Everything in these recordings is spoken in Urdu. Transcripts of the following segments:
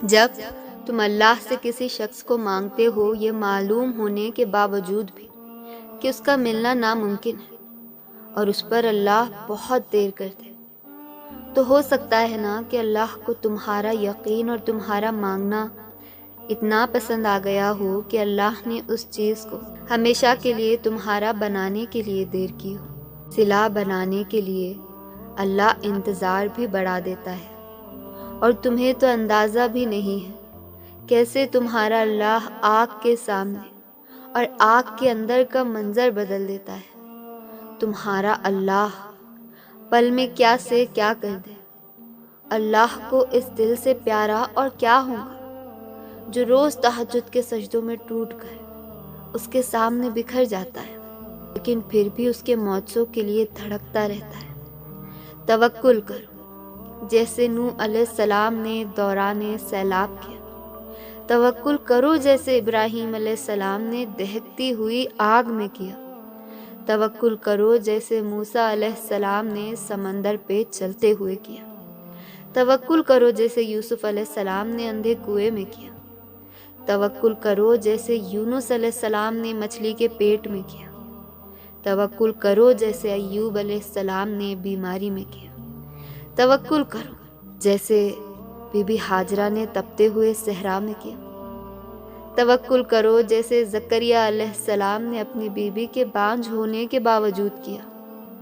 جب تم اللہ سے کسی شخص کو مانگتے ہو یہ معلوم ہونے کے باوجود بھی کہ اس کا ملنا ناممکن ہے اور اس پر اللہ بہت دیر کر دے، تو ہو سکتا ہے نا کہ اللہ کو تمہارا یقین اور تمہارا مانگنا اتنا پسند آ گیا ہو کہ اللہ نے اس چیز کو ہمیشہ کے لیے تمہارا بنانے کے لیے دیر کی ہو۔ صلہ بنانے کے لیے اللہ انتظار بھی بڑھا دیتا ہے، اور تمہیں تو اندازہ بھی نہیں ہے کیسے تمہارا اللہ آگ کے سامنے اور آگ کے اندر کا منظر بدل دیتا ہے۔ تمہارا اللہ پل میں کیا سے کیا کر دے۔ اللہ کو اس دل سے پیارا اور کیا ہوگا جو روز تہجد کے سجدوں میں ٹوٹ کر اس کے سامنے بکھر جاتا ہے، لیکن پھر بھی اس کے معجزوں کے لیے دھڑکتا رہتا ہے۔ توکل کرو جیسے نوح علیہ السلام نے دوران سیلاب کیا۔ توکل کرو جیسے ابراہیم علیہ السلام نے دہکتی ہوئی آگ میں کیا۔ توکل کرو جیسے موسیٰ علیہ السلام نے سمندر پہ چلتے ہوئے کیا۔ توکل کرو جیسے یوسف علیہ السلام نے اندھے کنویں میں کیا۔ توکل کرو جیسے یونس علیہ السلام نے مچھلی کے پیٹ میں کیا۔ توکل کرو جیسے ایوب علیہ السلام نے بیماری میں کیا۔ توکل کرو جیسے بی بی ہاجرہ نے تپتے ہوئے صحرا میں کیا۔ توکل کرو جیسے زکریہ علیہ السلام نے اپنی بیوی کے بانجھ ہونے کے باوجود کیا۔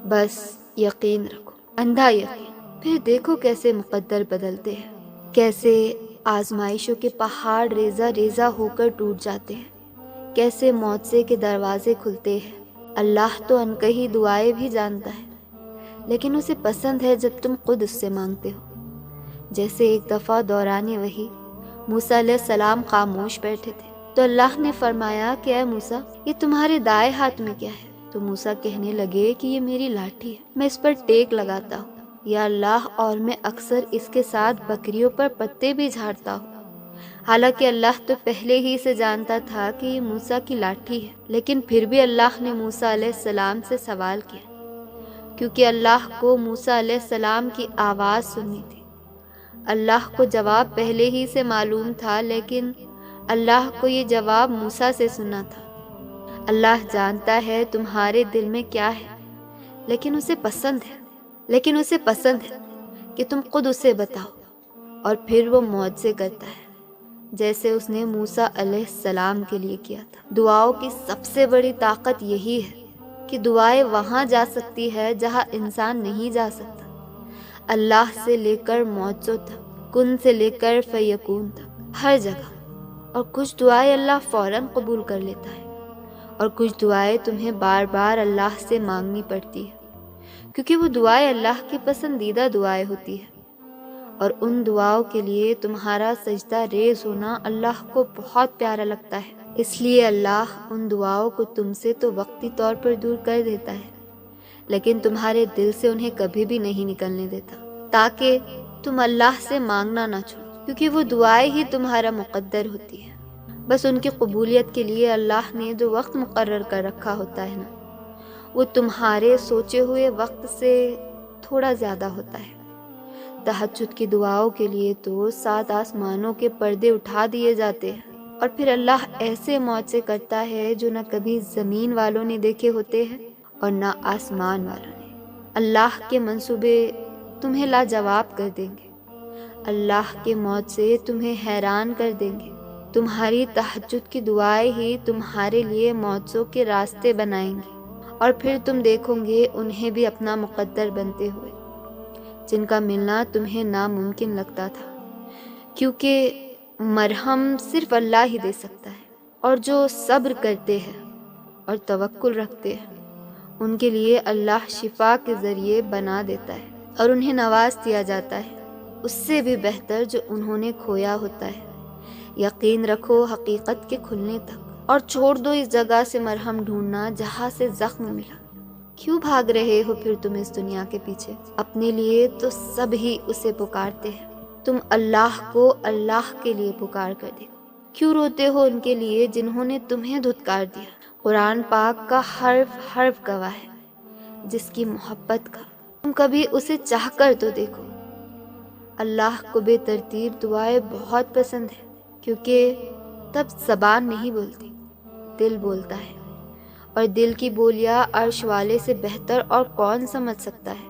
بس یقین رکھو، اندھا یقین، پھر دیکھو کیسے مقدر بدلتے ہیں، کیسے آزمائشوں کے پہاڑ ریزہ ریزہ ہو کر ٹوٹ جاتے ہیں، کیسے معجزے کے دروازے کھلتے ہیں۔ اللہ تو انکہی دعائیں بھی جانتا ہے، لیکن اسے پسند ہے جب تم خود اس سے مانگتے ہو۔ جیسے ایک دفعہ دوران وحی موسیٰ علیہ السلام خاموش بیٹھے تھے تو اللہ نے فرمایا کہ اے موسیٰ یہ تمہارے دائیں ہاتھ میں کیا ہے؟ تو موسیٰ کہنے لگے کہ یہ میری لاٹھی ہے، میں اس پر ٹیک لگاتا ہوں یا اللہ، اور میں اکثر اس کے ساتھ بکریوں پر پتے بھی جھاڑتا ہوں۔ حالانکہ اللہ تو پہلے ہی سے جانتا تھا کہ یہ موسیٰ کی لاٹھی ہے، لیکن پھر بھی اللہ نے موسیٰ علیہ السلام سے سوال کیا، کیونکہ اللہ کو موسیٰ علیہ السلام کی آواز سننی تھی۔ اللہ کو جواب پہلے ہی سے معلوم تھا، لیکن اللہ کو یہ جواب موسیٰ سے سننا تھا۔ اللہ جانتا ہے تمہارے دل میں کیا ہے، لیکن اسے پسند ہے کہ تم خود اسے بتاؤ، اور پھر وہ معجزے کرتا ہے جیسے اس نے موسیٰ علیہ السلام کے لیے کیا تھا۔ دعاؤں کی سب سے بڑی طاقت یہی ہے کہ دعائیں وہاں جا سکتی ہے جہاں انسان نہیں جا سکتا۔ اللہ سے لے کر معجزوں تک، کن سے لے کر فیکون تک، ہر جگہ۔ اور کچھ دعائیں اللہ فوراً قبول کر لیتا ہے، اور کچھ دعائیں تمہیں بار بار اللہ سے مانگنی پڑتی ہے، کیونکہ وہ دعائیں اللہ کی پسندیدہ دعائیں ہوتی ہیں، اور ان دعاؤں کے لیے تمہارا سجدہ ریز ہونا اللہ کو بہت پیارا لگتا ہے۔ اس لیے اللہ ان دعاؤں کو تم سے تو وقتی طور پر دور کر دیتا ہے، لیکن تمہارے دل سے انہیں کبھی بھی نہیں نکلنے دیتا، تاکہ تم اللہ سے مانگنا نہ چھوڑو، کیونکہ وہ دعائیں ہی تمہارا مقدر ہوتی ہے۔ بس ان کی قبولیت کے لیے اللہ نے جو وقت مقرر کر رکھا ہوتا ہے نا، وہ تمہارے سوچے ہوئے وقت سے تھوڑا زیادہ ہوتا ہے۔ تہجد کی دعاؤں کے لیے تو 7 آسمانوں کے پردے اٹھا دیے جاتے ہیں، اور پھر اللہ ایسے معجزے کرتا ہے جو نہ کبھی زمین والوں نے دیکھے ہوتے ہیں اور نہ آسمان والوں نے۔ اللہ کے منصوبے تمہیں لاجواب کر دیں گے، اللہ کے معجزے تمہیں حیران کر دیں گے۔ تمہاری تہجد کی دعائیں ہی تمہارے لیے معجزوں کے راستے بنائیں گی، اور پھر تم دیکھو گے انہیں بھی اپنا مقدر بنتے ہوئے، جن کا ملنا تمہیں ناممکن لگتا تھا، کیونکہ مرہم صرف اللہ ہی دے سکتا ہے، اور جو صبر کرتے ہیں اور توکل رکھتے ہیں ان کے لیے اللہ شفا کے ذریعے بنا دیتا ہے، اور انہیں نواز دیا جاتا ہے اس سے بھی بہتر جو انہوں نے کھویا ہوتا ہے۔ یقین رکھو حقیقت کے کھلنے تک، اور چھوڑ دو اس جگہ سے مرہم ڈھونڈنا جہاں سے زخم ملا۔ کیوں بھاگ رہے ہو پھر تم اس دنیا کے پیچھے؟ اپنے لیے تو سب ہی اسے پکارتے ہیں، تم اللہ کو اللہ کے لیے پکار کر دیکھو۔ کیوں روتے ہو ان کے لیے جنہوں نے تمہیں دھتکار دیا؟ قرآن پاک کا حرف حرف گواہ ہے جس کی محبت کا تم کبھی اسے چاہ کر تو دیکھو۔ اللہ کو بے ترتیب دعائیں بہت پسند ہیں، کیونکہ تب زبان نہیں بولتی، دل بولتا ہے، اور دل کی بولیاں عرش والے سے بہتر اور کون سمجھ سکتا ہے۔